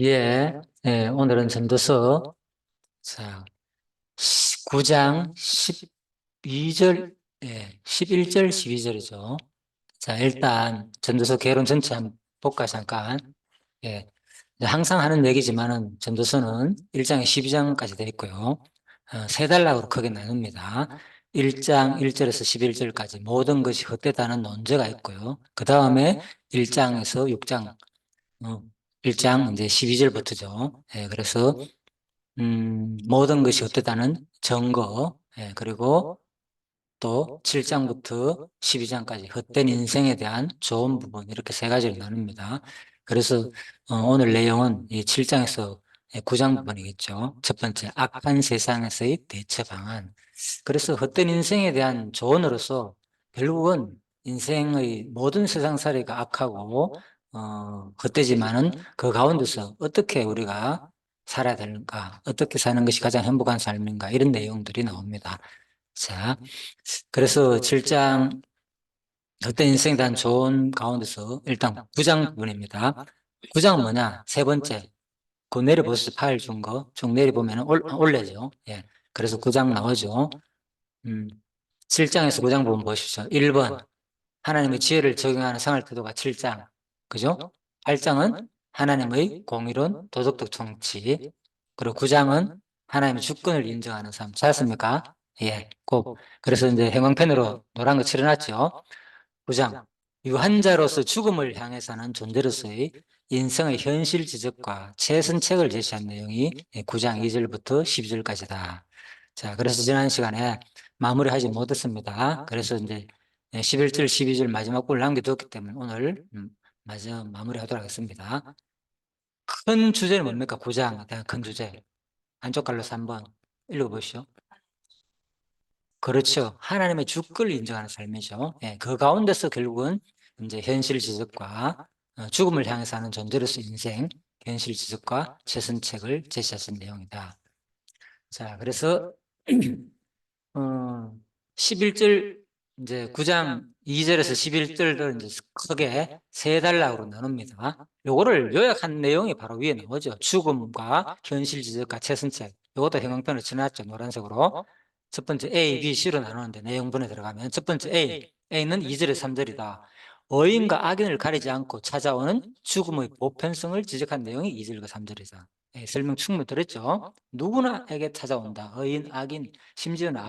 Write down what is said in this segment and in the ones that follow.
예, 예, 오늘은 전도서, 자, 9장 12절, 예, 11절, 12절이죠. 자, 일단, 전도서 개론 전체 한번 볼까요, 잠깐. 예, 이제 항상 하는 얘기지만은, 전도서는 1장에 12장까지 되어 있고요. 세 단락으로 크게 나눕니다. 1장 1절에서 11절까지 모든 것이 헛되다는 논제가 있고요. 그 다음에 1장에서 6장, 어, 1장 이제 12절부터죠. 예, 그래서 모든 것이 어떻다는 증거, 예, 그리고 또 7장부터 12장까지 헛된 인생에 대한 좋은 부분, 이렇게 세 가지로 나눕니다. 그래서 오늘 내용은 이 7장에서 9장 부분이겠죠. 첫 번째, 악한 세상에서의 대처 방안. 그래서 헛된 인생에 대한 조언으로서 결국은 인생의 모든 세상살이가 악하고 헛되지만은 그 가운데서 어떻게 우리가 살아야 되는가, 어떻게 사는 것이 가장 행복한 삶인가, 이런 내용들이 나옵니다. 자, 그래서 7장 헛된 인생에 대한 조언 가운데서 일단 9장 부분입니다. 9장은 뭐냐? 세 번째, 그 내려보세요. 파일 준 거. 쭉 내려보면 올려죠. 예. 그래서 9장 나오죠. 음, 7장에서 9장 보면 보십시오. 1번, 하나님의 지혜를 적용하는 생활 태도가 7장. 그죠? 8장은 하나님의 공의로운 도덕적 정치. 그리고 9장은 하나님의 주권을 인정하는 삶. 찾았습니까? 예, 꼭. 그래서 이제 형광펜으로 노란 거 칠해놨죠. 9장. 유한자로서 죽음을 향해 사는 존재로서의 인생의 현실 지적과 최선책을 제시한 내용이 9장 2절부터 12절까지다. 자, 그래서 지난 시간에 마무리하지 못했습니다. 그래서 이제 11절, 12절 마지막 부분을 남겨두었기 때문에 오늘 마지막 마무리하도록 하겠습니다. 큰 주제는 뭡니까? 9장에 대한 큰 주제. 한쪽 갈로서 한번 읽어보시죠. 그렇죠. 하나님의 주권을 인정하는 삶이죠. 예, 그 가운데서 결국은 이제 현실 지적과 죽음을 향해 사는 존재로서 인생, 현실 지적과 최선책을 제시하신 내용이다. 자, 그래서 11절 이제 9장 2절에서 11절을 이제 크게 세 단락으로 나눕니다. 요거를 요약한 내용이 바로 위에 나오죠. 죽음과 현실 지적과 최선책. 요것도 형광펜으로 칠해놨죠. 노란색으로. 첫 번째 A, B, C로 나누는데 내용분에 들어가면 첫 번째 A, A는 2절에서 3절이다. 의인과 악인을 가리지 않고 찾아오는 죽음의 보편성을 지적한 내용이 2절과 3절이다. 예, 설명 충분히 들었죠? 누구나에게 찾아온다. 의인, 악인, 심지어는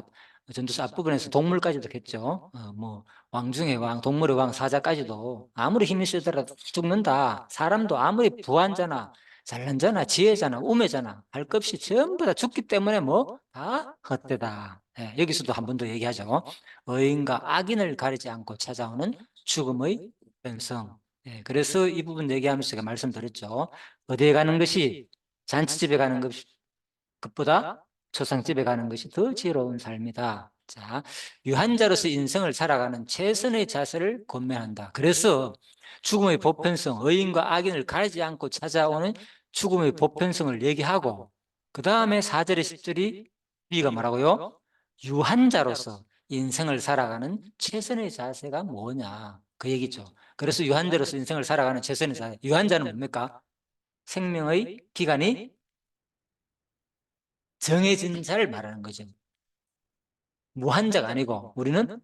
전도서 앞부분에서 동물까지도 했죠. 뭐 왕 중의 왕, 동물의 왕, 사자까지도 아무리 힘이 세더라도 죽는다. 사람도 아무리 부한자나 잘난 자나 지혜자나 우매자나 할 것 없이 전부 다 죽기 때문에 뭐 다 헛되다. 예, 여기서도 한 번 더 얘기하죠. 의인과 악인을 가리지 않고 찾아오는 죽음의 변성. 예, 그래서 이 부분 얘기하면서 제가 말씀드렸죠. 어디에 가는 것이 잔치집에 가는 것보다 초상집에 가는 것이 더 지혜로운 삶이다. 자, 유한자로서 인생을 살아가는 최선의 자세를 권면한다. 그래서 죽음의 보편성, 의인과 악인을 가리지 않고 찾아오는 죽음의 보편성을 얘기하고, 그 다음에 4절에 10절이 B가 뭐라고요? 유한자로서 인생을 살아가는 최선의 자세가 뭐냐, 그 얘기죠. 그래서 유한자로서 인생을 살아가는 최선의 자세. 유한자는 뭡니까? 생명의 기간이 정해진 자를 말하는 거죠. 무한자가 아니고 우리는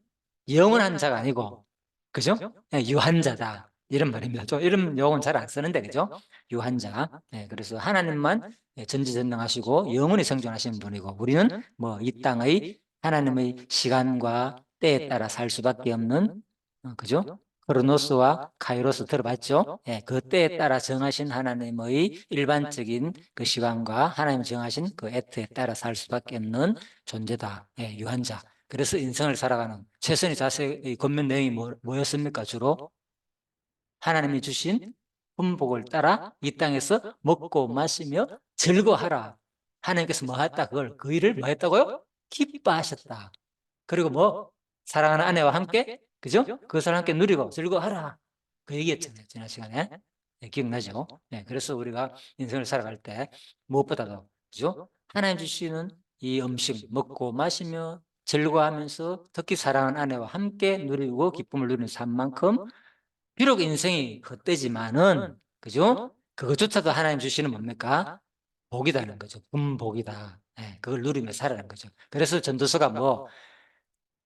영원한 자가 아니고, 그죠? 유한자다 이런 말입니다. 좀 이런 용어는 잘 안 쓰는데, 그죠? 유한자. 그래서 하나님만 전지전능하시고 영원히 생존하시는 분이고, 우리는 뭐 이 땅의 하나님의 시간과 때에 따라 살 수밖에 없는, 그죠? 크로노스와 카이로스 들어봤죠? 그 때에 따라 정하신 하나님의 일반적인 그 시간과 하나님 정하신 그 애트에 따라 살 수밖에 없는 존재다. 유한자. 그래서 인생을 살아가는 최선의 자세의 권면 내용이 뭐였습니까? 주로 하나님이 주신 품복을 따라 이 땅에서 먹고 마시며 즐거워하라. 하나님께서 뭐 했다? 그걸, 그 일을 뭐 했다고요? 기뻐하셨다. 그리고 뭐 사랑하는 아내와 함께, 그죠? 그것을 함께 누리고 즐거워하라. 그 얘기했잖아요, 지난 시간에. 기억나죠? 그래서 우리가 인생을 살아갈 때 무엇보다도, 그죠? 하나님 주시는 이 음식 먹고 마시며 즐거워하면서 특히 사랑하는 아내와 함께 누리고 기쁨을 누리는 삶만큼, 비록 인생이 헛되지만은, 그죠? 그것조차도 하나님 주시는 뭡니까? 복이다는 거죠. 분복이다. 예, 그걸 누리며 살아라는 거죠. 그래서 전도서가 뭐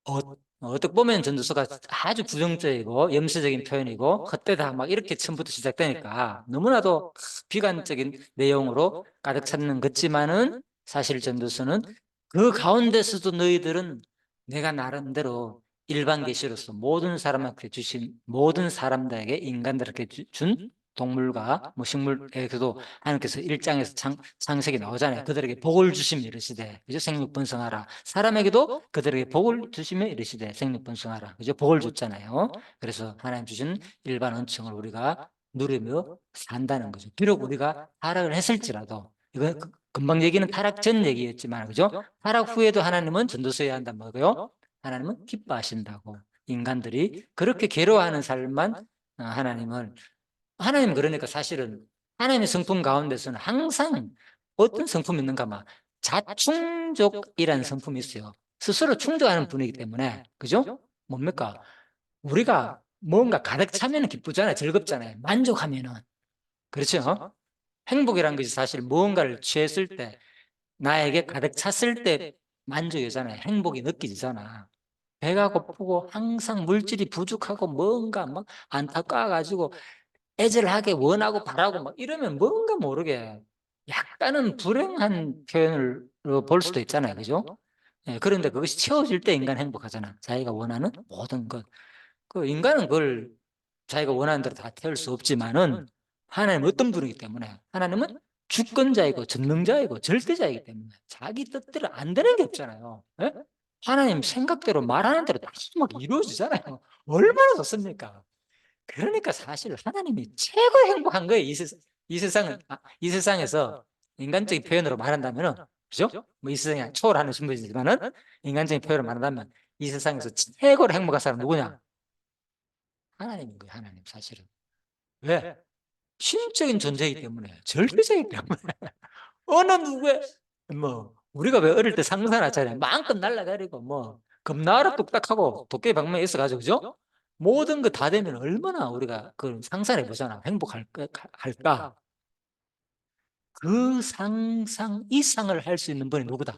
어, 어떻게 보면 전도서가 아주 부정적이고 염세적인 표현이고 헛되다 막 이렇게 처음부터 시작되니까 너무나도 비관적인 내용으로 가득 찼는 것지만은 사실 전도서는 그 가운데서도 너희들은 내가 나름대로 일반 계시로서 모든 사람한테 주신 모든 사람들에게 인간들에게 준 동물과 뭐 식물에서도 하나님께서 일장에서 창세기 나오잖아요. 그들에게 복을 주시며 이르시되, 그죠? 생육번성하라. 사람에게도 그들에게 복을 주시며 이르시되 생육번성하라. 그죠? 복을 줬잖아요. 그래서 하나님 주신 일반恩寵을 우리가 누리며 산다는 거죠. 비록 우리가 타락을 했을지라도, 이건 금방 얘기는 타락 전 얘기였지만, 그죠? 타락 후에도 하나님은 전도서야 한단 말이고요. 하나님은 기뻐하신다고. 인간들이 그렇게 괴로워하는 삶만 하나님은 그러니까 사실은 하나님의 성품 가운데서는 항상 어떤 성품이 있는가만 자충족이라는 성품이 있어요. 스스로 충족하는 분이기 때문에, 그죠? 뭡니까? 우리가 뭔가 가득 차면 기쁘잖아요. 즐겁잖아요. 만족하면은. 그렇죠? 행복이란 것이 사실 무언가를 취했을 때, 나에게 가득 찼을 때 만족이잖아요. 행복이 느껴지잖아. 배가 고프고 항상 물질이 부족하고 뭔가 막 안타까워가지고 애절하게 원하고 바라고 막 이러면 뭔가 모르게 약간은 불행한 표현을 볼 수도 있잖아요. 그죠? 예, 그런데 그것이 채워질 때 인간 행복하잖아. 자기가 원하는 모든 것. 그 인간은 그걸 자기가 원하는 대로 다 태울 수 없지만은 하나님은 어떤 분이기 때문에 하나님은 주권자이고 전능자이고 절대자이기 때문에 자기 뜻대로 안 되는 게 없잖아요. 예? 하나님 생각대로 말하는 대로 다 막 이루어지잖아요. 얼마나 좋습니까? 그러니까 사실 하나님이 최고 행복한 거예요. 이 세상에서 인간적인 표현으로 말한다면은, 그죠? 뭐 이 세상에 초월하는 신분이지만은 인간적인 표현으로 말한다면 이 세상에서 최고로 행복한 사람 누구냐? 하나님인 거예요. 하나님 사실은. 왜? 신적인 존재이기 때문에, 절대자이기 때문에. 어느 누구의 뭐 우리가 왜 어릴 때 상상하잖아요. 마음껏 날아다니고 뭐 겁나라 뚝딱하고 도깨비 방망이 있어가지고, 그죠? 모든 거 다 되면 얼마나 우리가 그 상상해 보잖아. 할까? 그 상상 이상을 할 수 있는 분이 누구다?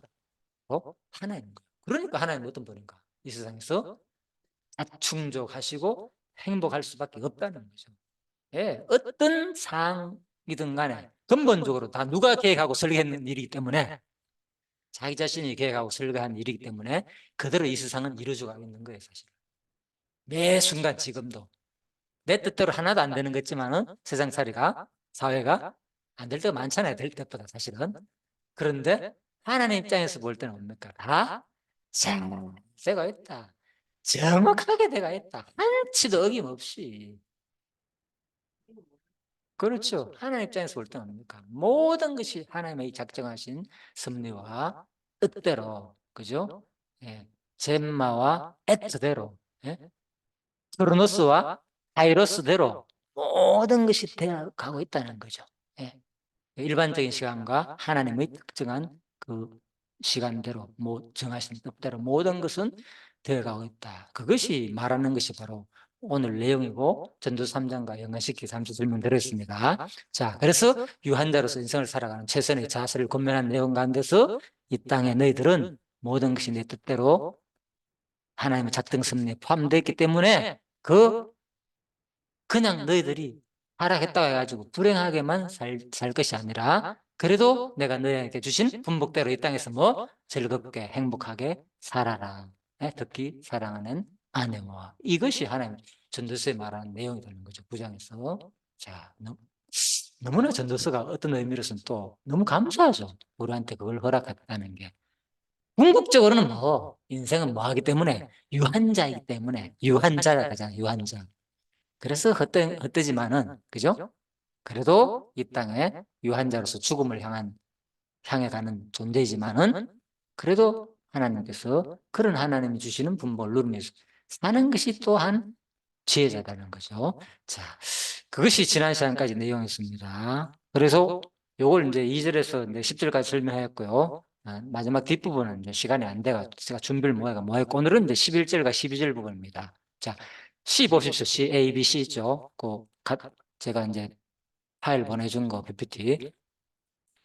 하나님인 거예요. 그러니까 하나님 어떤 분인가? 이 세상에서 충족하시고 행복할 수밖에 없다는 거죠. 예, 어떤 상이든 간에 근본적으로 다 누가 계획하고 설계했는 일이기 때문에, 자기 자신이 계획하고 설계한 일이기 때문에 그대로 이 세상은 이루어져가고 있는 거예요. 사실 매 순간 지금도 내 뜻대로 하나도 안 되는 것 같지만은 세상살이가 사회가 안 될 때가 많잖아요. 될 때보다 사실은. 그런데 하나님 입장에서 볼 때는 뭡니까? 다 잘되가 있다. 정확하게 되가 있다. 한치도 어김없이. 그렇죠. 하나님 입장에서 볼 때는 뭡니까? 모든 것이 하나님의 작정하신 섭리와 뜻대로, 그죠? 예. 젬마와 에트대로, 예? 크로노스와 카이로스대로 모든 것이 되어 가고 있다는 거죠. 예. 일반적인 시간과 하나님의 특정한 그 시간대로, 정하신 뜻대로 모든 것은 되어가고 있다. 그것이 말하는 것이 바로 오늘 내용이고 전도 3장과 연관시키 잠시 설명드렸습니다. 자, 그래서 유한자로서 인생을 살아가는 최선의 자세를 권면한 내용 가운데서 이 땅에 너희들은 모든 것이 내 뜻대로 하나님의 작정 섭리에 포함되어 있기 때문에 그냥 너희들이 하락했다고 해가지고 불행하게만 살 것이 아니라 그래도 내가 너희에게 주신 분복대로 이 땅에서 뭐 즐겁게 행복하게 살아라. 네? 특히 사랑하는 아내와, 이것이 하나님 전도서에 말하는 내용이 되는 거죠. 9장에서. 자, 너무나 전도서가 어떤 의미로서는 또 너무 감사하죠. 우리한테 그걸 허락했다는 게. 궁극적으로는 뭐 인생은 뭐 하기 때문에 유한자이기 때문에 유한자라 하잖아요. 유한자. 그래서 헛되지만은, 그죠? 그래도 이 땅에 유한자로서 죽음을 향해 가는 존재이지만은, 그래도 하나님께서 그런 하나님이 주시는 분복을 누리면서 사는 것이 또한 지혜자다는 거죠. 자, 그것이 지난 시간까지 내용이었습니다. 그래서 요걸 이제 2절에서 이제 10절까지 설명했고요. 마지막 뒷부분은 이제 시간이 안 돼가 제가 준비를 뭐 했고, 오늘은 이제 11절과 12절 부분입니다. 자, C 보십시오. C, A, B, C 있죠. 제가 이제 파일 보내준 거 PPT.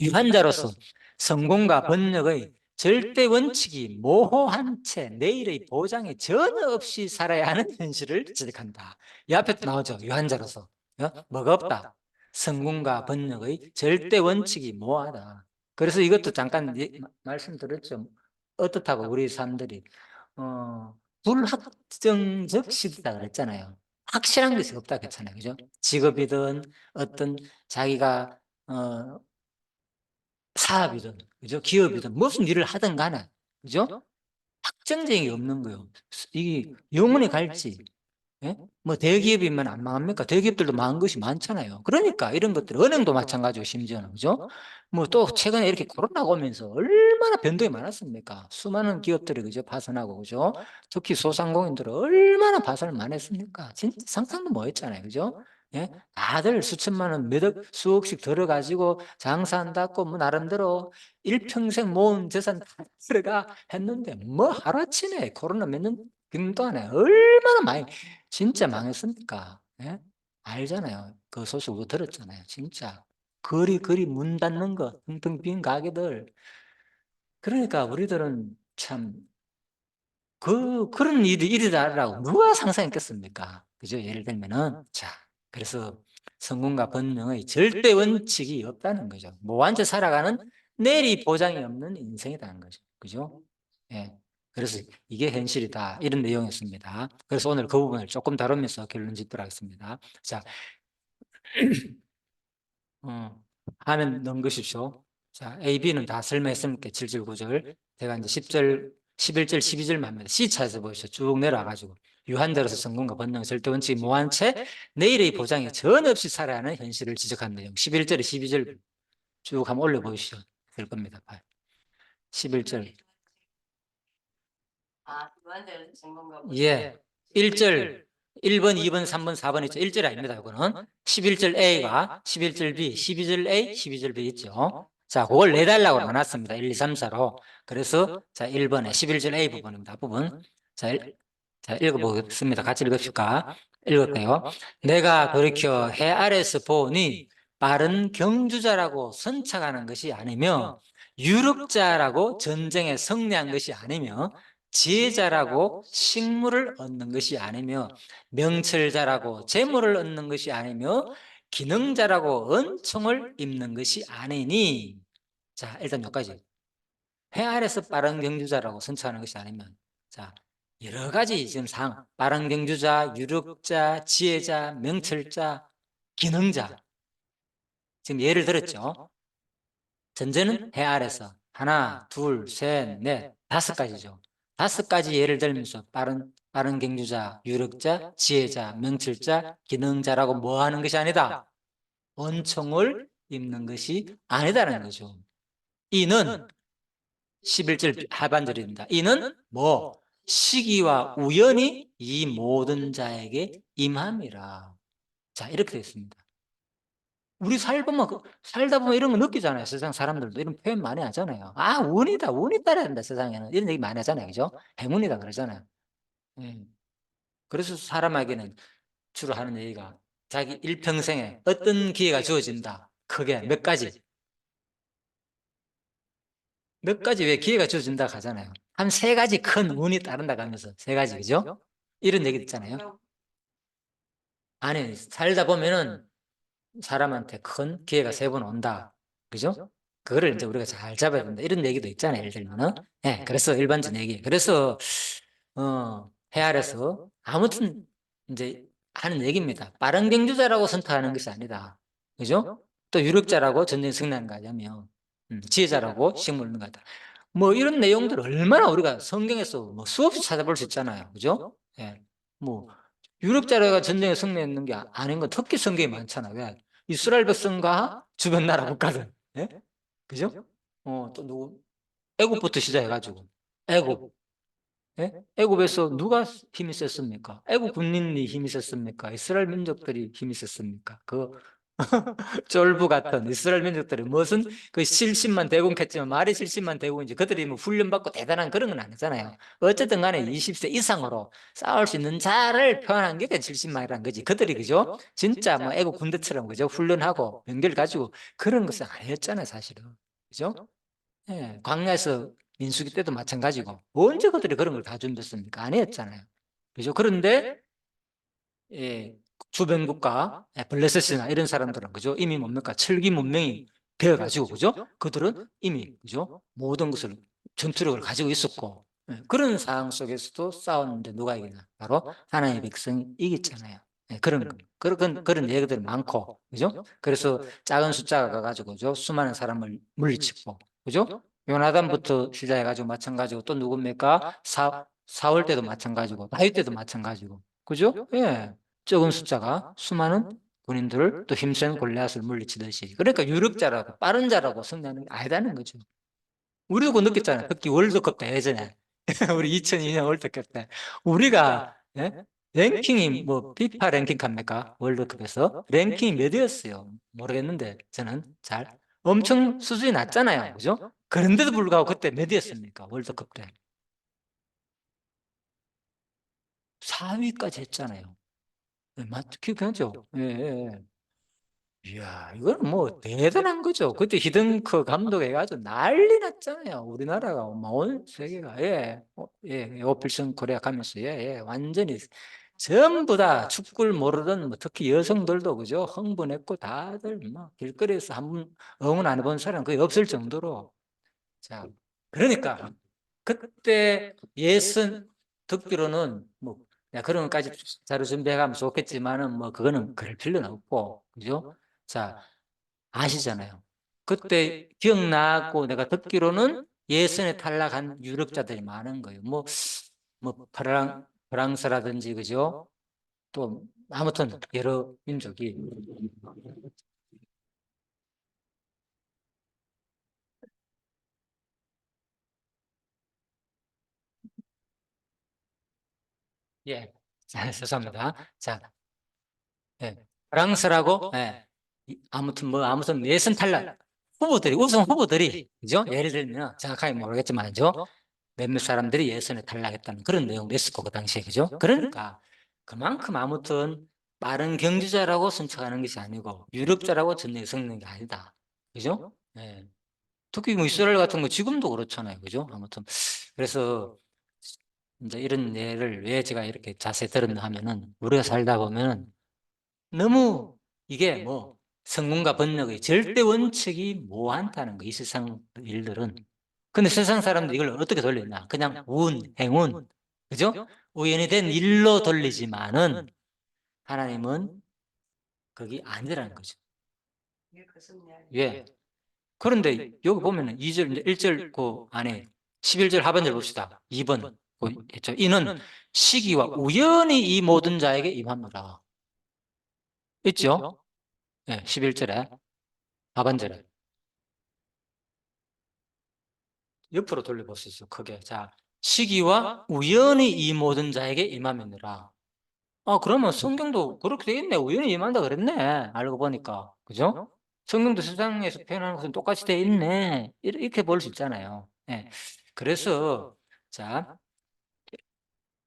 유한자로서 성공과 번영의 절대 원칙이 모호한 채 내일의 보장이 전혀 없이 살아야 하는 현실을 지적한다. 이 앞에 또 나오죠. 유한자로서. 뭐가 없다. 성공과 번영의 절대 원칙이 모호하다. 그래서 이것도 잠깐 말씀드렸죠. 어떻다고 우리 사람들이 불확정적 시대다 그랬잖아요. 확실한 것이 없다 그랬잖아요. 그죠? 직업이든 어떤 자기가 사업이든, 그죠? 기업이든, 무슨 일을 하든 간에, 그죠? 확정적인 게 없는 거예요. 이게 영원히 갈지, 예? 뭐 대기업이면 안 망합니까? 대기업들도 망한 것이 많잖아요. 그러니까 이런 것들, 은행도 마찬가지고 심지어는, 그죠? 뭐 또 최근에 이렇게 코로나가 오면서 얼마나 변동이 많았습니까? 수많은 기업들이, 그죠? 파산하고, 그죠? 특히 소상공인들은 얼마나 파산을 많이 했습니까? 진짜 상상도 못 했잖아요. 그죠? 예? 다들 수천만 원, 몇억, 수억씩 들어가지고 장사한다고 뭐 나름대로 일평생 모은 재산 다 들어가 했는데 뭐 하루아침에 코로나 몇 년 동안에 얼마나 많이 진짜 망했습니까? 예? 알잖아요. 그 소식 우리 들었잖아요. 진짜. 거리 문 닫는 거, 텅텅 빈 가게들. 그러니까 우리들은 참, 그런 일이 일이다라고 누가 상상했겠습니까? 그죠? 예를 들면은, 자, 그래서 성공과 번영의 절대 원칙이 없다는 거죠. 뭐 완전 살아가는 내일이 보장이 없는 인생이라는 거죠. 그죠? 예. 그래서 이게 현실이다. 이런 내용이었습니다. 그래서 오늘 그 부분을 조금 다루면서 결론 짓도록 하겠습니다. 자, 화면 넘기십시오. 자, A, B는 다 설명했으니까 7절, 9절. 제가 이제 10절, 11절, 12절만 합니다. C차에서 보시죠. 쭉 내려와가지고. 유한대로서 성공과 번영, 절대 원칙이 모호한 채 내일의 보장이 전혀 없이 살아야 하는 현실을 지적한 내용. 11절에 12절 쭉 한번 올려보시죠. 될 겁니다. 11절. 예. 1절, 1번, 2번, 3번, 4번 있죠. 1절 아닙니다. 이거는 11절 A가 11절 B, 12절 A, 12절 B 있죠. 자, 그걸 내달라고 나눴습니다. 1, 2, 3, 4로. 그래서 자, 1번에 11절 A 부분입니다. 앞부분. 자, 자, 읽어보겠습니다. 같이 읽읍시까? 읽을까요? 내가 돌이켜 해 아래서 보니 빠른 경주자라고 선착하는 것이 아니며 유력자라고 전쟁에 승리한 것이 아니며 지혜자라고 식물을 얻는 것이 아니며 명철자라고 재물을 얻는 것이 아니며 기능자라고 은총을 입는 것이 아니니. 자, 일단 여기까지. 해 아래서 빠른 경주자라고 선처하는 것이 아니면, 자, 여러 가지 지금 빠른 경주자, 유력자, 지혜자, 명철자, 기능자. 지금 예를 들었죠. 전제는 해 아래서 하나, 둘, 셋, 넷, 다섯 가지죠. 다섯 가지 예를 들면서 빠른 경주자, 유력자, 지혜자, 명철자, 기능자라고 뭐 하는 것이 아니다. 은총을 입는 것이 아니다라는 거죠. 이는 11절 하반절입니다. 이는 뭐 시기와 우연히 이 모든 자에게 임함이라. 자, 이렇게 되어 있습니다. 우리 살다 보면 이런 거 느끼잖아요. 세상 사람들도 이런 표현 많이 하잖아요. 아, 운이다. 운이 따라야 된다. 세상에는. 이런 얘기 많이 하잖아요. 그죠? 행운이다. 그러잖아요. 그래서 사람에게는 주로 하는 얘기가 자기 일평생에 어떤 기회가 주어진다. 크게 몇 가지. 몇 가지 왜 기회가 주어진다 하잖아요. 한 세 가지 큰 운이 따른다 하면서 세 가지. 그죠? 이런 얘기 있잖아요. 아니, 살다 보면은 사람한테 큰 기회가 세 번 온다. 그죠? 그거를 이제 우리가 잘 잡아야 된다. 이런 얘기도 있잖아요. 예를 들면은. 예, 그래서 일반적인 얘기. 그래서, 해 아래서 아무튼 이제 하는 얘기입니다. 빠른 경주자라고 선택하는 것이 아니다. 그죠? 또 유력자라고 전쟁 승리하는 거 아니면, 지혜자라고 식물 있는 거다. 뭐 이런 내용들 얼마나 우리가 성경에서 뭐 수없이 찾아볼 수 있잖아요. 그죠? 예. 뭐, 유력자라가 전쟁에 승리했는 게 아닌 건 특히 성경이 많잖아요. 왜? 이스라엘 백성과 주변 나라 국가들. 예? 그죠? 또 누구? 애굽부터 시작해가지고. 애굽. 예? 애굽에서 누가 힘이 셌습니까? 애굽 군인이 힘이 셌습니까? 이스라엘 민족들이 힘이 셌습니까? 쫄부 같은 이스라엘 민족들이 무슨 그 실신만 대공했지만 말이 실신만 대공인지 그들이 뭐 훈련받고 대단한 그런 건 아니잖아요. 어쨌든 간에 20세 이상으로 싸울 수 있는 자를 표현한 게 실신만이라는 거지. 그들이 그죠? 진짜 뭐 애국 군대처럼 그죠? 훈련하고 명계를 가지고 그런 것은 아니었잖아요, 사실은. 그죠? 예, 광야에서 민수기 때도 마찬가지고 언제 그들이 그런 걸 다 준비했습니까? 아니었잖아요. 그죠? 그런데 예, 주변 국가, 블레셋이나 이런 사람들은 그죠? 이미 뭡니까? 철기 문명이 되어가지고 그죠? 그들은 이미 그죠? 모든 것을 전투력을 가지고 있었고 그런 상황 속에서도 싸웠는데 누가 이기나? 바로 하나님의 백성이 이겼잖아요. 그런 얘기들이 많고 그죠? 그래서 작은 숫자가 가가지고 그죠? 수많은 사람을 물리치고 그죠? 요나단부터 시작해가지고 마찬가지고 또 누굽니까? 사울 때도 마찬가지고 다윗 때도 마찬가지고 그죠? 예. 적은 숫자가 수많은 군인들을 또 힘센 골리앗을 물리치듯이 그러니까 유력자라고 빠른 자라고 승리하는 게 아니다는 거죠. 우리도 그거 느꼈잖아요. 특히 월드컵 때 예전에 우리 2002년 월드컵 때 우리가 예? 랭킹이 뭐 피파 랭킹 갑니까? 월드컵에서 랭킹이 몇이었어요? 모르겠는데 저는 잘 엄청 수준이 낮잖아요. 그죠? 그런데도 불구하고 그때 몇이었습니까? 월드컵 때 4위까지 했잖아요. 네, 기억나죠? 예, 예. 예. 이야, 이거는 뭐 대단한 거죠. 그때 히든크 감독 해가지고 난리 났잖아요. 우리나라가 온 세계가 오필슨 코리아 가면서 완전히 전부 다 축구를 모르던 뭐 특히 여성들도 그죠 흥분했고 다들 막 길거리에서 한 번 응원 안 해본 사람 거의 없을 정도로 자 그러니까 그때 예선 듣기로는 뭐 그런 것까지 자료 준비해가면 좋겠지만은 뭐 그거는 그럴 필요는 없고 그죠? 자 아시잖아요. 그때 기억나고 내가 듣기로는 예선에 탈락한 유럽자들이 많은 거예요. 뭐 프랑스라든지 그죠? 또 아무튼 여러 민족이 예. 자, 죄송합니다. 자, 예. 프랑스라고 아무튼 예선 탈락 후보들이 우승 후보들이 그죠? 예를 들면 정확하게 모르겠지만요. 몇몇 사람들이 예선에 탈락했다는 그런 내용도 있었고 그 당시에 그죠? 그러니까 그만큼 아무튼 빠른 경주자라고 선척하는 것이 아니고 유력자라고 전혀 섞는 게 아니다. 그죠? 예. 특히 뭐 이스라엘 같은 거 지금도 그렇잖아요. 그죠? 아무튼 그래서 이제 이런 예를 왜 제가 이렇게 자세히 들었나 하면은 우리가 살다 보면은 너무 이게 뭐 성공과 번영의 절대 원칙이 모호하다는 거, 이 세상 일들은. 근데 세상 사람들 이걸 어떻게 돌리냐? 그냥 운, 행운, 그죠? 우연히 된 일로 돌리지만은 하나님은 그게 아니라는 거죠. 예. 그런데 여기 보면은 2절, 이제 1절 그 안에 11절 하반절 봅시다. 2번. 그 했죠. 이는 시기와 우연히 이 모든 자에게 임합니다. 있죠? 예, 11절에. 하반절에. 옆으로 돌려보시죠. 크게. 자, 시기와 우연히 이 모든 자에게 임하느니라. 그러면 성경도 그렇게 되겠네. 우연히 임한다 그랬네. 알고 보니까. 그죠? 성경도 세상에서 표현하는 것은 똑같이 돼 있네. 이렇게 볼 수 있잖아요. 예. 그래서, 자,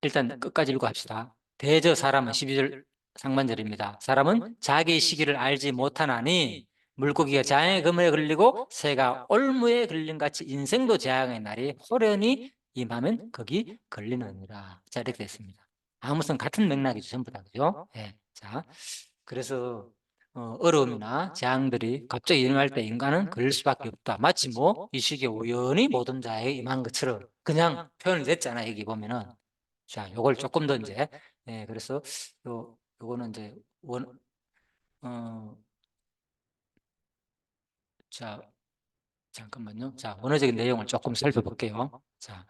일단 끝까지 읽고 합시다. 대저 사람은 12절 상반절입니다. 사람은 자기 시기를 알지 못하나니 물고기가 장의 그물에 걸리고 새가 올무에 걸린 같이 인생도 재앙의 날이 호련히 임하면 거기 걸리느니라. 자, 이렇게 됐습니다. 아무튼 같은 맥락이죠. 전부 다. 그죠? 예. 자, 그래서 어려움이나 재앙들이 갑자기 일어날 때 인간은 그럴 수밖에 없다. 마치 뭐 이 시기에 우연히 모든 자에게 임한 것처럼 그냥 표현이 됐잖아. 여기 보면은. 자, 요걸 조금 더 이제, 그래서 요거는 이제 어, 자, 잠깐만요. 자, 원어적인 내용을 조금 살펴볼게요. 자,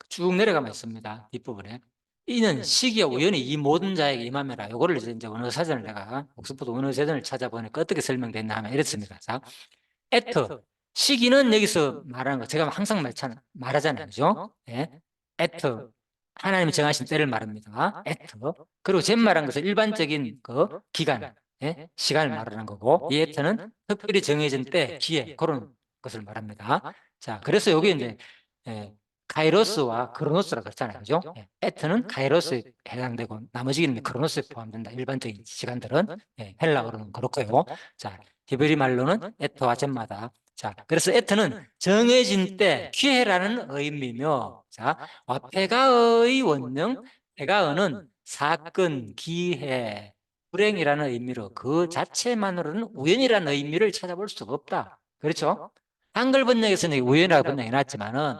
쭉 내려가면 있습니다. 뒷부분에. 이는 시기와 우연히 이 모든 자에게 임하매라. 요거를 이제 원어 사전을 내가 옥스퍼드 원어 사전을 찾아보니까 어떻게 설명됐나 하면 이렇습니다. 자, 애터. 시기는 여기서 말하는 거 제가 항상 말하잖아요. 그죠? 예. 애터. 하나님이 정하신 때를 말합니다. 애터. 그리고 제 말한 것은 일반적인 그 기간. 예? 시간을 말하는 거고, 이 at는 특별히 정해진 때, 기회, 그런 것을 말합니다. 자, 그래서 여기 이제, 예, 카이로스와 크로노스라고 그랬잖아요. 그죠? 예, at는 카이로스에 해당되고, 나머지는 크로노스에 포함된다. 일반적인 시간들은, 예, 헬라어로는 그렇고요. 자, 히브리 말로는 at와 젬마다. 자, 그래서 at는 정해진 때, 기회라는 의미며, 자, 와페가의 원형, 페가어는 사건, 기회, 불행이라는 의미로 그 자체만으로는 우연이라는 의미를 찾아볼 수가 없다. 그렇죠? 한글 번역에서는 우연이라고 번역해놨지만은,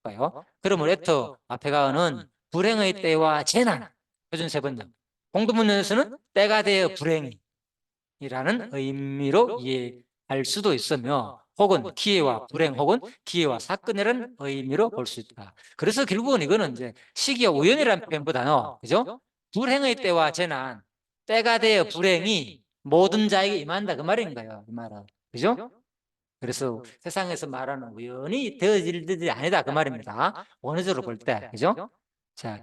봐요. 그러므로 에터 앞에가는 불행의 때와 재난, 표준 세 번역. 공동번역에서는 때가 되어 불행이라는 의미로 이해할 수도 있으며, 혹은 기회와 불행, 혹은 기회와 사건이라는 의미로 볼 수 있다. 그래서 결국은 이거는 이제 시기와 우연이라는 표현보다는, 그죠? 불행의 때와 재난, 때가 되어 불행이 모든 자에게 임한다. 그 말인 거예요. 이 말은. 그죠? 그래서 세상에서 말하는 우연히 되어질 일이 아니다. 그 말입니다. 원어적으로 볼 때. 그죠? 자,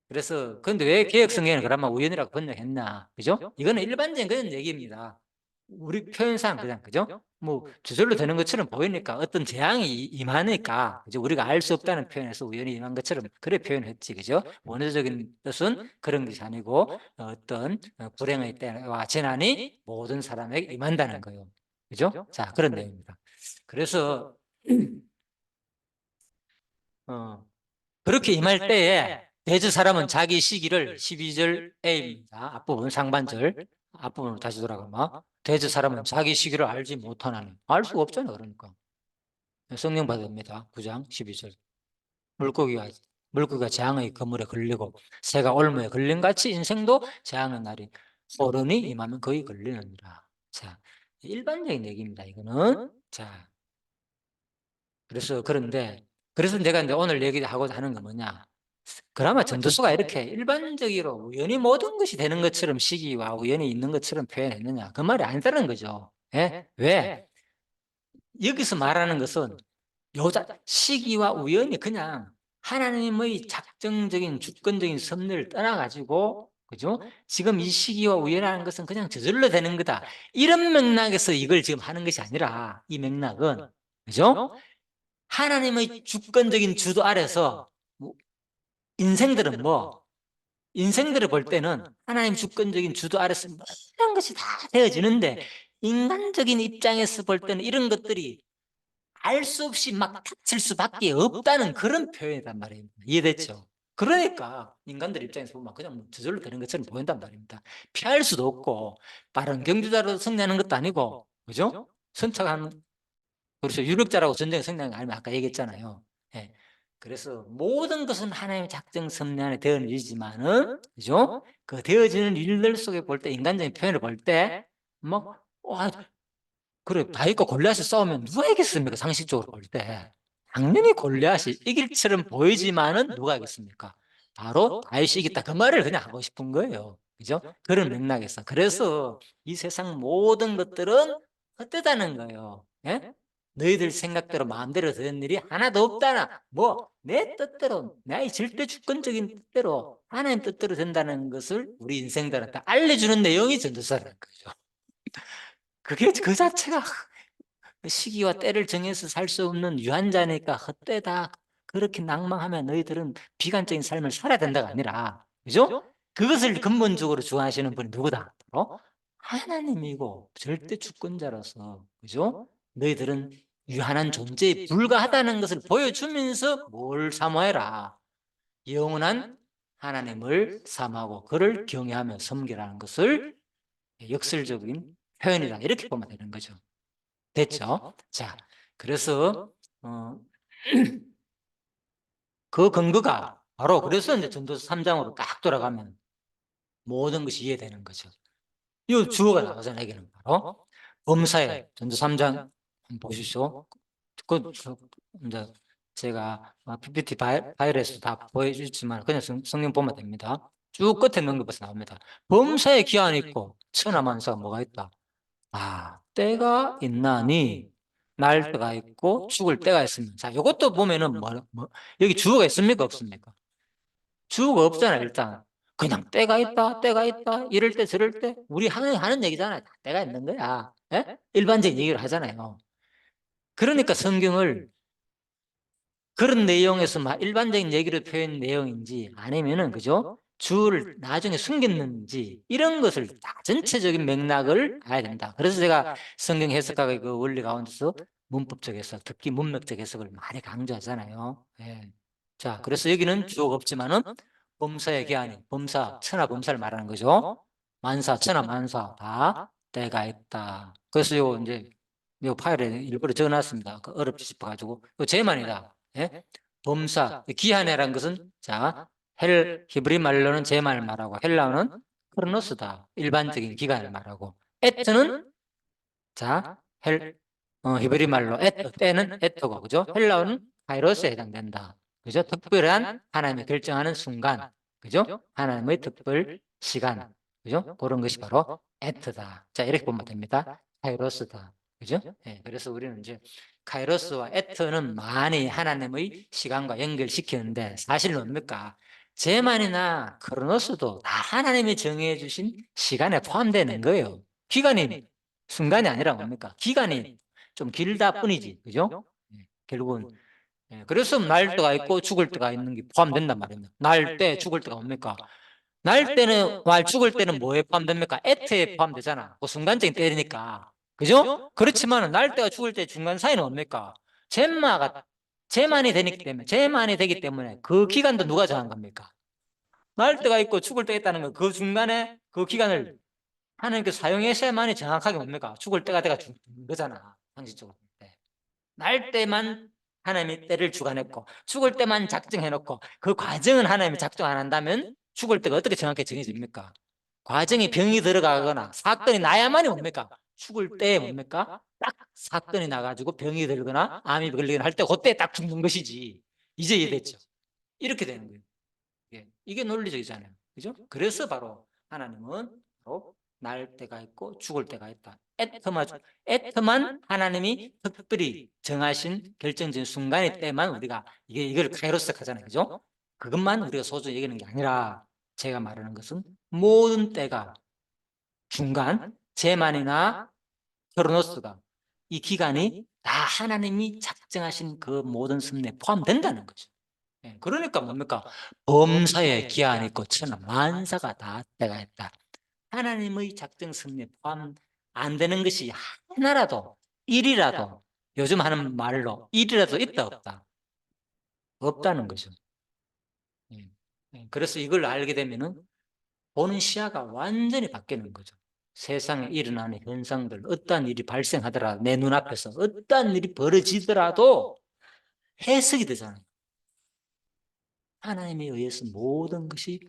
그래서, 근데 왜 개혁성경에는 그러면 우연이라고 번역했나? 그죠? 이거는 일반적인 그런 얘기입니다. 우리 표현상 그냥, 그죠? 뭐, 저절로 되는 것처럼 보이니까 어떤 재앙이 임하니까, 그죠? 우리가 알 수 없다는 표현에서 우연히 임한 것처럼 그래 표현했지, 그죠? 원어적인 뜻은 그런 것이 아니고, 어떤 불행의 때와 재난이 모든 사람에게 임한다는 거예요. 그죠? 자, 그런 내용입니다. 그래서, 어, 그렇게 임할 때에 대저 사람은 자기 시기를 12절 A입니다. 앞부분 상반절 앞부분으로 다시 돌아가면 대저 사람은 자기 시기를 알지 못하나니 알 수가 없잖아. 그러니까 성령 받습니다. 9장 12절 물고기가 물고기가 재앙의 그물에 걸리고 새가 올무에 걸린 같이 인생도 재앙의 날이 어른이 임하면 거의 걸리느니라. 자, 일반적인 얘기입니다. 이거는 자, 그래서 내가 이제 오늘 얘기하고자 하는 건 뭐냐? 그나마 전도서가 이렇게 일반적으로 우연히 모든 것이 되는 것처럼 시기와 우연이 있는 것처럼 표현했느냐? 그 말이 아니다는 거죠. 예? 왜? 여기서 말하는 것은 시기와 우연이 그냥 하나님의 작정적인 주권적인 섭리를 떠나가지고, 그죠? 지금 이 시기와 우연이라는 것은 그냥 저절로 되는 거다. 이런 맥락에서 이걸 지금 하는 것이 아니라, 이 맥락은, 그죠? 하나님의 주권적인 주도 아래서 뭐 인생들은 뭐 인생들을 볼 때는 하나님 주권적인 주도 아래서 모든 것이 다 되어지는데 인간적인 입장에서 볼 때는 이런 것들이 알 수 없이 막 닥칠 수밖에 없다는 그런 표현이란 말입니다. 이해됐죠? 그러니까 인간들 입장에서 보면 그냥 뭐 저절로 되는 것처럼 보인단 말입니다. 피할 수도 없고 빠른 경주자로 승리하는 것도 아니고, 그죠? 선착한, 그렇죠. 유력자라고 전쟁에 승리하는 거 아니면 아까 얘기했잖아요. 예. 그래서 모든 것은 하나님의 작정 섭리 안에 되어지는 일이지만은, 그죠? 그 되어지는 일들 속에 볼 때, 인간적인 표현을 볼 때, 막, 와, 그래, 다윗과 골리앗이 싸우면 누가 이겼습니까? 상식적으로 볼 때. 당연히 골리앗이 이길 처럼 보이지만은 누가 이겼습니까? 바로 다윗이 이겼다. 그 말을 그냥 하고 싶은 거예요. 그죠? 그런 맥락에서. 그래서 이 세상 모든 것들은 헛되다는 거예요. 예? 너희들 생각대로 마음대로 되는 일이 하나도 없다나. 뭐, 내 뜻대로, 나의 절대 주권적인 뜻대로, 하나님 뜻대로 된다는 것을 우리 인생들한테 알려주는 내용이 전도서라는 거죠. 그게 그 자체가 시기와 때를 정해서 살 수 없는 유한자니까 헛되다. 그렇게 낭망하면 너희들은 비관적인 삶을 살아야 된다가 아니라, 그죠? 그것을 근본적으로 주관하시는 분이 누구다? 바로 하나님이고 절대 주권자로서, 그죠? 너희들은 유한한 존재에 불과하다는 것을 보여주면서 뭘 사모해라? 영원한 하나님을 사모하고 그를 경외하며 섬기라는 것을 역설적인 표현이다. 이렇게 보면 되는 거죠. 됐죠? 자, 그래서 그 근거가 바로 그래서 이제 전도서 3장으로 딱 돌아가면 모든 것이 이해되는 거죠. 이 주어가 나오잖아요. 여기는 바로 범사에 전도 3장 한번 보십시오. 이제 제가 PPT 파일에서 다 보여주지만 그냥 성경 보면 됩니다. 쭉 끝에 넣은 것부터 나옵니다. 범사에 기한이 있고 천하만사가 뭐가 있다? 아, 때가 있나니 날 때가 있고 죽을 때가 있습니다. 자, 이것도 보면은 여기 주어가 있습니까? 없습니까? 주어가 없잖아요, 일단. 그냥 때가 있다, 때가 있다, 이럴 때 저럴 때 우리 하는 얘기잖아요. 다 때가 있는 거야. 예? 일반적인 얘기를 하잖아요. 그러니까 성경을 그런 내용에서 막 일반적인 얘기를 표현 내용인지 아니면은 그죠? 주를 나중에 숨겼는지 이런 것을 다 전체적인 맥락을 봐야 된다. 그래서 제가 성경 해석학의 그 원리 가운데서 문법적 해석, 특히 문맥적 해석을 많이 강조하잖아요. 예. 자, 그래서 여기는 주어가 없지만은 범사의 기한이 범사, 천하 범사를 말하는 거죠. 만사, 천하 만사 다 때가 있다. 그래서 요 이제 요 파일에 일부러 적어놨습니다. 그 어렵지 싶어가지고 요 제만이다. 예? 범사, 기한이라는 것은 자 히브리 말로는 제만을 말하고 헬라어는 크로노스다. 일반적인 기간을 말하고 에트는 자 히브리 말로 에트, 때는 에트고 그죠? 헬라어는 카이로스에 해당된다. 그죠? 특별한 하나님의 결정하는 순간, 그죠? 하나님의 특별 시간, 그죠? 그런 것이 바로 에트다. 자, 이렇게 보면 됩니다. 카이로스다. 그죠? 예, 그래서 우리는 이제 카이로스와 에트는 많이 하나님의 시간과 연결시키는데 사실은 뭡니까? 제만이나 크로노스도 다 하나님이 정해 주신 시간에 포함되는 거예요. 기간이 순간이 아니라 뭡니까? 기간이 좀 길다 뿐이지. 그죠? 예, 결국은 그래서 날 때가 있고 죽을 때가 있는 게 포함된단 말입니다. 날 때, 죽을 때가 뭡니까? 날 때는, 죽을 때는 뭐에 포함됩니까? 에트에 포함되잖아. 그 순간적인 때리니까. 그죠? 그렇지만 날 때와 죽을 때 중간 사이는 뭡니까? 젬마가, 젬만이 되기 때문에 그 기간도 누가 정한 겁니까? 날 때가 있고 죽을 때가 있다는 건 그 중간에 그 기간을 하나님께서 사용했어야만이 정확하게 뭡니까? 죽을 때가 돼가 죽는 거잖아. 상식적으로. 날 때만 하나님이 때를 주관했고 죽을 때만 작정해놓고 그 과정은 하나님이 작정 안 한다면 죽을 때가 어떻게 정확히 정해집니까? 과정에 병이 들어가거나 사건이 나야만이 뭡니까? 죽을 때 뭡니까? 딱 사건이 나가지고 병이 들거나 암이 걸리거나 할 때 그때 딱 죽는 것이지. 이제 이해됐죠? 이렇게 되는 거예요. 이게 논리적이잖아요. 그죠? 그래서 바로 하나님은 바로 날 때가 있고 죽을 때가 있다. 애터만 하나님이 특별히 정하신 결정적인 순간의 때만 우리가 이걸 카이로스 하잖아요. 그죠? 그것만 우리가 소중히 여기는 게 아니라 제가 말하는 것은 모든 때가 중간, 제만이나 크로노스가 이 기간이 다 하나님이 작정하신 그 모든 섭리에 포함된다는 거죠. 그러니까 뭡니까? 범사에 기한이 있고 천하 만사가 다 때가 있다. 하나님의 작정 섭리에 포함 안 되는 것이 하나라도 일이라도 요즘 하는 말로 일이라도 있다 없다? 없다는 거죠. 예. 그래서 이걸 알게 되면은 보는 시야가 완전히 바뀌는 거죠. 세상에 일어나는 현상들, 어떠한 일이 발생하더라도 내 눈앞에서 어떠한 일이 벌어지더라도 해석이 되잖아요. 하나님에 의해서 모든 것이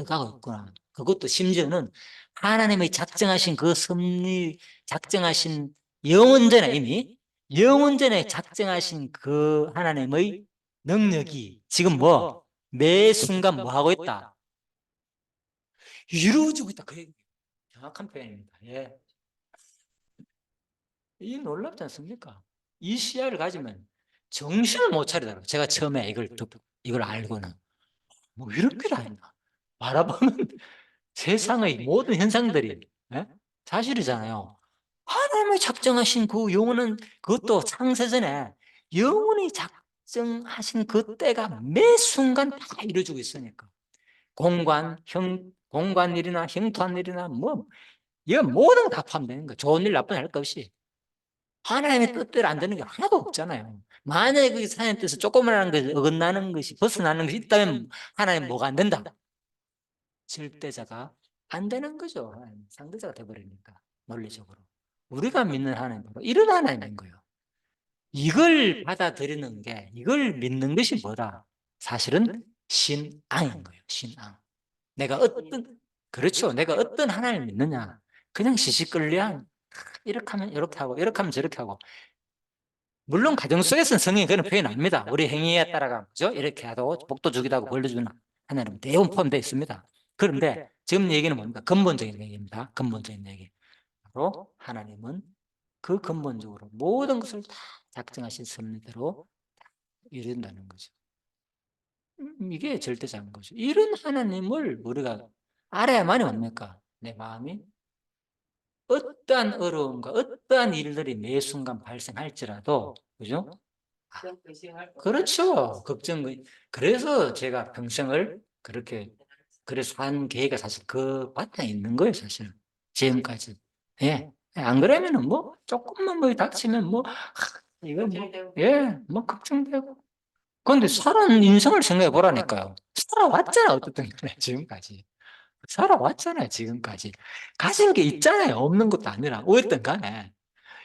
가고 있구나. 그것도 심지어는 하나님의 작정하신 그 섭리, 작정하신 영원전에 이미 영원전에 작정하신 그 하나님의 능력이 지금 매 순간 뭐 하고 있다? 이루어지고 있다. 그 정확한 표현입니다. 예. 이 놀랍지 않습니까? 이 시야를 가지면 정신을 못 차리더라고요. 제가 처음에 이걸 알고는 뭐 이렇게 다 있나? 바라보면 세상의 모든 현상들이 예? 사실이잖아요. 하나님의 작정하신 그 영혼은 그것도 창세전에 영원히 작정하신 그 때가 매 순간 다 이루어지고 있으니까 공관 일이나 형통한 일이나 뭐 이건 모든 거 다 포함되는 거. 좋은 일 나쁜 일 할 것 없이 하나님의 뜻대로 안 되는 게 하나도 없잖아요. 만약에 그 하나님의 뜻을 조그마한 것이 어긋나는 것이 벗어나는 것이 있다면 하나님 뭐가 안 된다? 절대자가 안 되는 거죠. 상대자가 돼버리니까 논리적으로. 우리가 믿는 하나님 바로 이런 하나님인 거예요. 이걸 받아들이는 게 이걸 믿는 것이 뭐다? 사실은 신앙인 거예요. 신앙. 내가 어떤 그렇죠. 내가 어떤 하나님을 믿느냐? 그냥 시시끌리한 이렇게 하면 이렇게 하고 이렇게 하면 저렇게 하고 물론 가정 속에서는 성경이 그런 표현 아닙니다. 우리 행위에 따라가 그죠? 이렇게 하고 복도 주기도 하고 벌도 주는 하나님 대부분 포함되어 있습니다. 그런데 지금 얘기는 뭡니까? 근본적인 얘기입니다. 근본적인 얘기. 바로 하나님은 그 근본적으로 모든 것을 다 작정하신 섭리대로 이룬다는 거죠. 이게 절대적인 거죠. 이런 하나님을 우리가 알아야만이 뭡니까? 내 마음이 어떠한 어려움과 어떠한 일들이 매 순간 발생할지라도, 그죠? 그렇죠. 그래서 제가 평생을 그렇게, 그래서 한 계기가 사실 그 바탕에 있는 거예요, 사실. 지금까지. 예. 안 그러면은 뭐, 조금만 뭐 닥치면 뭐, 이거 뭐, 예, 뭐 걱정되고. 그런데 인생을 생각해 보라니까요. 살아왔잖아, 어쨌든 간에, 지금까지. 살아왔잖아요, 지금까지. 가진 게 있잖아요. 없는 것도 아니라. 어쨌든 간에.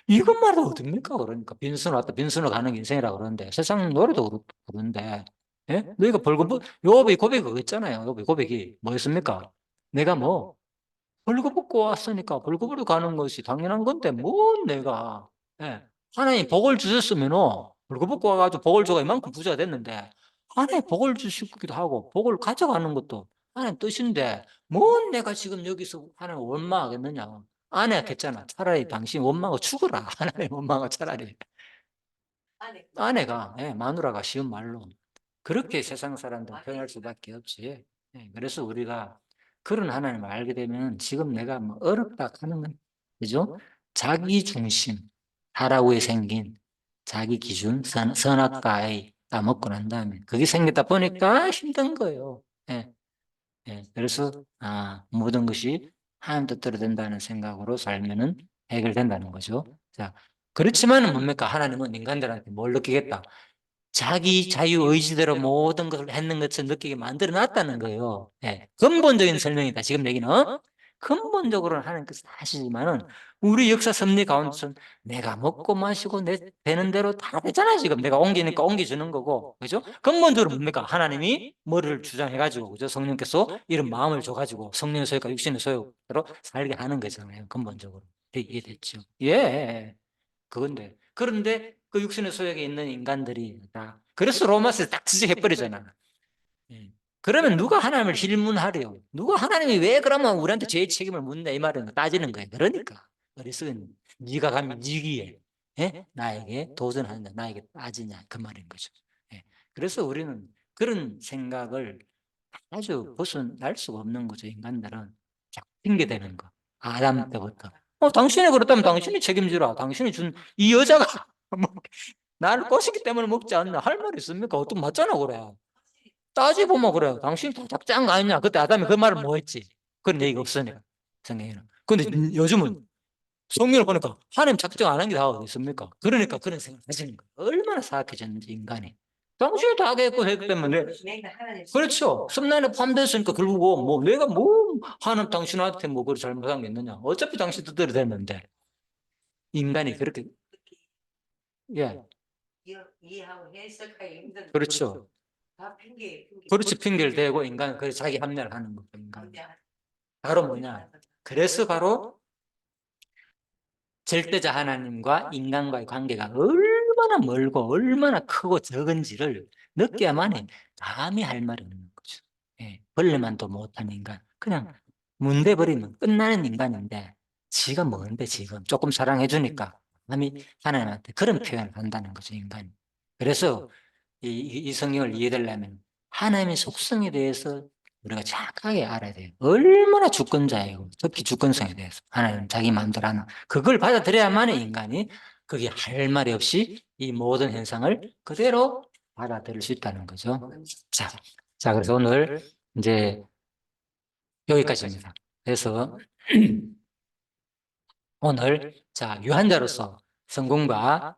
이것만도 어딥니까? 그러니까. 빈손으로 왔다, 빈손으로 가는 게 인생이라고 그러는데. 세상 노래도 그런데. 예? 너희가 요비 고백이 그거 있잖아요. 요비 고백이 뭐였습니까? 내가 뭐, 벌거벗고 왔으니까 벌거벗고 가는 것이 당연한 건데, 뭐 내가, 예. 하나님 복을 주셨으면은, 벌거벗고 와가지고 복을 줘가 이만큼 부자가 됐는데, 하나님 복을 주시기도 하고, 복을 가져가는 것도 하나님 뜻인데, 뭐 내가 지금 여기서 하나님 원망하겠느냐. 안 했겠잖아. 차라리 당신 원망하고 죽어라. 하나님 원망하고 차라리. 아내가, 예, 마누라가 쉬운 말로. 그렇게 세상 사람들 표현할 수밖에 없지. 예, 그래서 우리가 그런 하나님을 알게 되면 지금 내가 뭐 어렵다 하는 건, 그죠? 자기 중심, 타라고에 생긴 자기 기준, 선악과에 따먹고 난 다음에 그게 생기다 보니까 힘든 거예요. 예, 예. 그래서, 모든 것이 하나님 뜻대로 된다는 생각으로 살면은 해결된다는 거죠. 자, 그렇지만은 뭡니까? 하나님은 인간들한테 뭘 느끼겠다? 자기 자유 의지대로 모든 것을 했는 것처럼 느끼게 만들어 놨다는 거예요. 예. 근본적인 설명이다. 지금 얘기는 근본적으로는 하나님께서 다 하시지만은 우리 역사 섭리 가운데서는 내가 먹고 마시고 내 되는 대로 다 되잖아요. 지금 내가 옮기니까 옮겨주는 거고, 그죠? 근본적으로 뭡니까? 하나님이 뭐를 주장해가지고, 그죠? 성령께서 이런 마음을 줘가지고 성령의 소유가 육신의 소유대로 살게 하는 거잖아요. 근본적으로. 이해됐죠? 예. 그건데. 그런데 그 육신의 소욕에 있는 인간들이 다. 그래서 로마서에 딱 지적해버리잖아. 예. 그러면 누가 하나님을 힐문하래요? 누가 하나님이 왜 그러면 우리한테 죄의 책임을 묻냐 이 말은 따지는 거예요. 그러니까 어리석은 네가 감히 니기에 나에게 도전하느냐 나에게 따지냐 그 말인 거죠. 예. 그래서 우리는 그런 생각을 아주 벗어날 수가 없는 거죠. 인간들은 자꾸 핑계대는 거. 아담 때부터. 당신이 그렇다면 당신이 책임지라. 당신이 준 이 여자가 뭐 나를 꼬시기 때문에 먹지 않나 할 말 있습니까? 어떤 맞잖아 그래. 따지보면 그래. 당신이 다 작작한 거 아니냐. 그때 아담이 그 말을 뭐 했지? 그런 얘기가 없으니까. 성경에는. 근데 요즘은 성경을 보니까 하나님 작정 안 한 게 다 어디 있습니까? 그러니까 그런 생각을 하시는 거예요. 얼마나 사악해졌는지 인간이. 당신이 다 했기 때문에 그렇죠. 섭난에 포함됐으니까 결국은 뭐 내가 뭐 하는 당신한테 뭐 그걸 잘못한 게 있느냐. 어차피 당신 뜻대로 됐는데 인간이 그렇게 예 이해하고 해석하기 힘든 그렇죠. 다 핑계 그렇지 핑계를 대고 인간은 그 자기 합리화를 하는 거죠. 인간 바로 뭐냐. 그래서 바로 절대자 하나님과 인간과의 관계가 얼마나 멀고 얼마나 크고 적은지를 느껴야만이 감히 할 말이 없는 거죠. 예, 벌레만도 못한 인간. 그냥 문대버리면 끝나는 인간인데 지가 뭔데 지금 조금 사랑해주니까 감히 하나님한테 그런 표현을 한다는 거죠, 인간이. 그래서 이 성경을 이해되려면 하나님의 속성에 대해서 우리가 정확하게 알아야 돼요. 얼마나 주권자이고 특히 주권성에 대해서 하나님 자기 마음대로 하는 그걸 받아들여야만 인간이 그게 할 말이 없이 이 모든 현상을 그대로 받아들일 수 있다는 거죠. 자, 그래서 오늘 이제 여기까지입니다. 그래서 오늘 자 유한자로서 성공과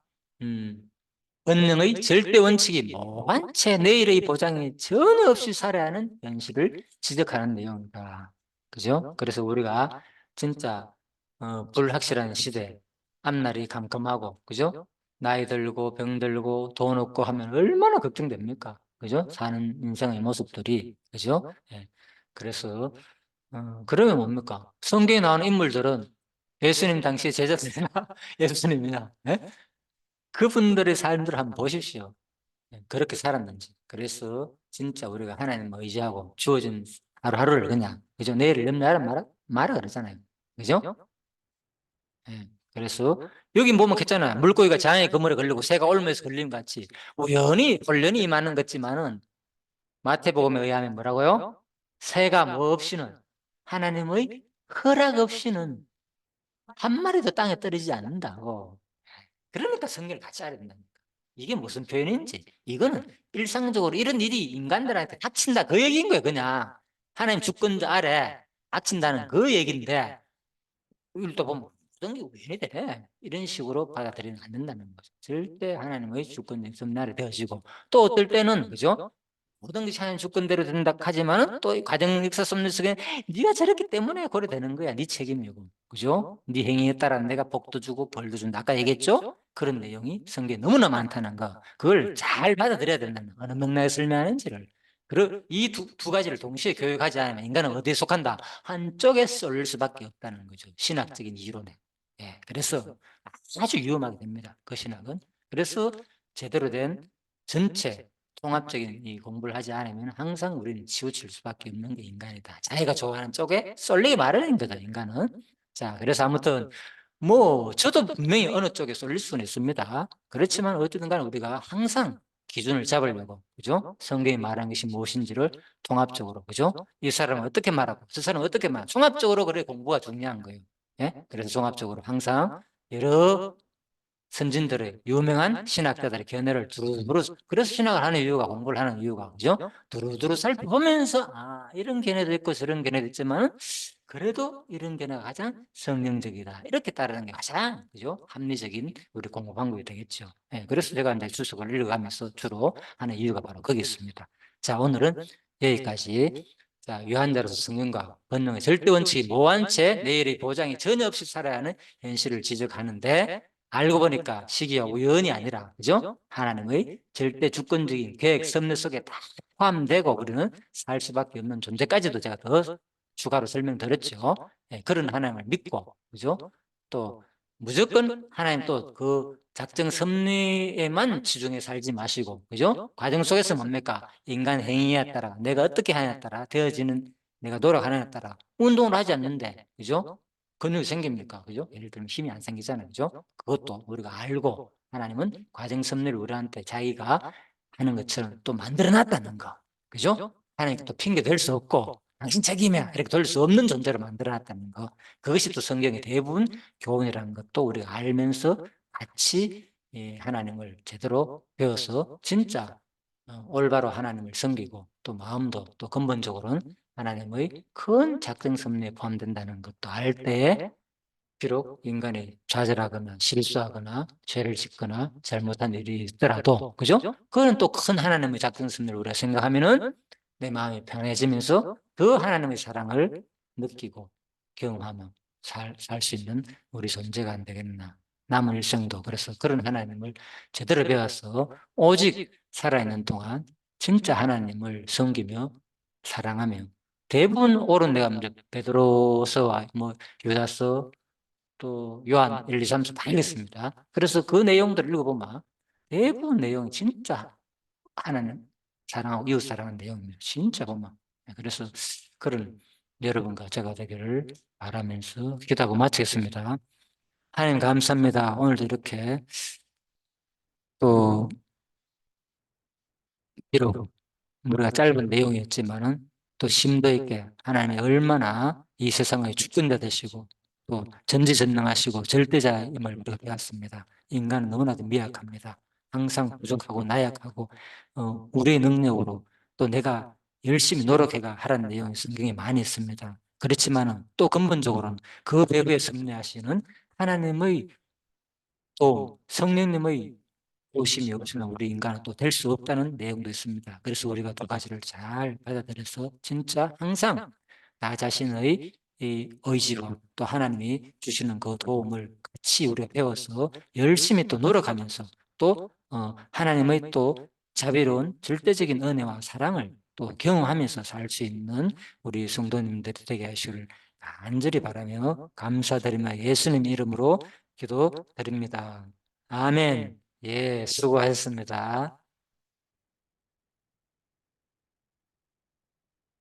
권능의 절대 원칙이 뭐한 채 내일의 보장이 전혀 없이 살아야 하는 현실을 지적하는 내용이다. 그죠? 그래서 우리가 진짜 불확실한 시대, 앞날이 깜깜하고, 그죠? 나이 들고 병 들고 돈 없고 하면 얼마나 걱정됩니까? 그죠? 사는 인생의 모습들이, 그죠? 예. 그래서 그러면 뭡니까? 성경에 나오는 인물들은 예수님 당시의 제자들이나 예수님이나 예? 그분들의 삶들을 한번 보십시오. 예, 그렇게 살았는지. 그래서 진짜 우리가 하나님을 의지하고 주어진 하루하루를 그냥, 그죠? 내일을 염려하라 말아 그러잖아요. 그죠? 예, 그래서 여기 보면 했잖아요. 물고기가 장에 그물에 걸리고 새가 올무에서 걸림 같이 우연히 혼련이 임하는 것 같지만은 마태복음에 의하면 뭐라고요? 새가 뭐 없이는 하나님의 허락 없이는 한 마리도 땅에 떨어지지 않는다고. 그러니까 성경을 같이 알아야 된다니까. 이게 무슨 표현인지. 이거는 일상적으로 이런 일이 인간들한테 닥친다 그 얘기인 거예요. 그냥 하나님 주권자 아래 닥친다는 그 얘기인데 이걸 또 보면 어떤 게 왜 이래? 이런 식으로 받아들이면 안 된다는 거죠. 절대 하나님의 주권적인 섭리아래 되어지고 또 어떨 때는 그죠? 모든 것이 하나님 주권대로 된다 하지만은 또 이 과정 역사 섭리 속에 네가 저랬기 때문에 그래 되는 거야. 네 책임이고. 그죠? 네 행위에 따라 내가 복도 주고 벌도 준다. 아까 얘기했죠? 그런 내용이 성경에 너무나 많다는 거. 그걸 잘 받아들여야 된다는 거. 어느 맥락에 설명하는지를. 이 두 가지를 동시에 교육하지 않으면 인간은 어디에 속한다? 한쪽에 쏠릴 수밖에 없다는 거죠. 신학적인 이론에. 예, 그래서 아주 위험하게 됩니다. 그 신학은. 그래서 제대로 된 전체 통합적인 이 공부를 하지 않으면 항상 우리는 치우칠 수밖에 없는 게 인간이다. 자기가 좋아하는 쪽에 쏠리기 마련인 거다, 인간은. 자, 그래서 아무튼 뭐 저도 분명히 어느 쪽에 쏠릴 수는 있습니다. 그렇지만 어쨌든 간에 우리가 항상 기준을 잡으려고, 그죠? 성경이 말한 것이 무엇인지를 통합적으로, 그죠? 이 사람은 어떻게 말하고, 저 사람은 어떻게 말하고, 종합적으로 그래 공부가 중요한 거예요. 예? 그래서 종합적으로 항상 여러 선진들의 유명한 신학자들의 견해를 두루두루, 그래서 신학을 하는 이유가, 공부를 하는 이유가, 그죠? 두루두루 살펴보면서 아 이런 견해도 있고 저런 견해도 있지만 그래도 이런 견해가 가장 성경적이다 이렇게 따르는 게 가장, 그죠? 합리적인 우리 공부 방법이 되겠죠. 예, 그래서 제가 이제 주석을 읽어가면서 주로 하는 이유가 바로 거기 있습니다. 자, 오늘은 여기까지. 자, 유한자로서 성경과 본능의 절대 원칙이 모호한 채 내일의 보장이 전혀 없이 살아야 하는 현실을 지적하는데, 알고 보니까 시기와 우연이 아니라, 그죠? 하나님의 절대 주권적인 계획 섭리 속에 다 포함되고 우리는 살 수밖에 없는 존재까지도 제가 더 추가로 설명드렸죠. 예, 그런 하나님을 믿고, 그죠? 또 무조건 하나님 또 그 작정 섭리에만 치중해 살지 마시고, 그죠? 과정 속에서 뭡니까? 인간 행위에 따라 내가 어떻게 하냐에 따라 되어지는, 내가 노력하느냐에 따라 운동을 하지 않는데, 그죠? 근육이 생깁니까? 그죠? 예를 들면 힘이 안 생기잖아요. 그죠? 그것도 우리가 알고 하나님은 과정 섭리를 우리한테 자기가 하는 것처럼 또 만들어 놨다는 거. 그죠? 하나님께 또 핑계 댈 수 없고 당신 책임이야 이렇게 돌릴 수 없는 존재로 만들어 놨다는 거. 그것이 또 성경의 대부분 교훈이라는 것도 우리가 알면서 같이 하나님을 제대로 배워서 진짜 올바로 하나님을 섬기고 또 마음도 또 근본적으로는 하나님의 큰 작정 섭리에 포함된다는 것도 알 때에 비록 인간이 좌절하거나 실수하거나 죄를 짓거나 잘못한 일이 있더라도, 그죠? 그거는 또 큰 하나님의 작정 섭리를 우리가 생각하면은 내 마음이 편해지면서 더 하나님의 사랑을 느끼고 경험하며 살 수 있는 우리 존재가 안 되겠나. 남은 일생도 그래서 그런 하나님을 제대로 배워서 오직 살아있는 동안 진짜 하나님을 섬기며 사랑하며, 대부분 옳은 내가 이제 베드로서와 뭐 유다서 또 요한 1, 2, 3, 4 다 읽었습니다. 그래서 그 내용들을 읽어보면 대부분 내용이 진짜 하나님 사랑하고 이웃 사랑하는 내용입니다. 진짜 보면. 그래서 그런 여러분과 제가 되기를 바라면서 기도하고 마치겠습니다. 하나님 감사합니다. 오늘도 이렇게 또 비록 우리가 짧은 내용이었지만은 또 심도 있게 하나님이 얼마나 이 세상의 주권자 되시고 또 전지전능하시고 절대자임을 우리가 배웠습니다. 인간은 너무나도 미약합니다. 항상 부족하고 나약하고 우리의 능력으로 또 내가 열심히 노력해가 하라는 내용이 성경에 많이 있습니다. 그렇지만은 또 근본적으로는 그 배후에 섭리하시는 하나님의 도움, 성령님의 오심이 없으면 우리 인간은 또 될 수 없다는 내용도 있습니다. 그래서 우리가 두 가지를 잘 받아들여서 진짜 항상 나 자신의 이 의지로 또 하나님이 주시는 그 도움을 같이 우리가 배워서 열심히 또 노력하면서 또 하나님의 또 자비로운 절대적인 은혜와 사랑을 또 경험하면서 살 수 있는 우리 성도님들이 되게 하시기를 간절히 바라며 감사드리며 예수님 이름으로 기도드립니다. 아멘. 예, 수고하셨습니다.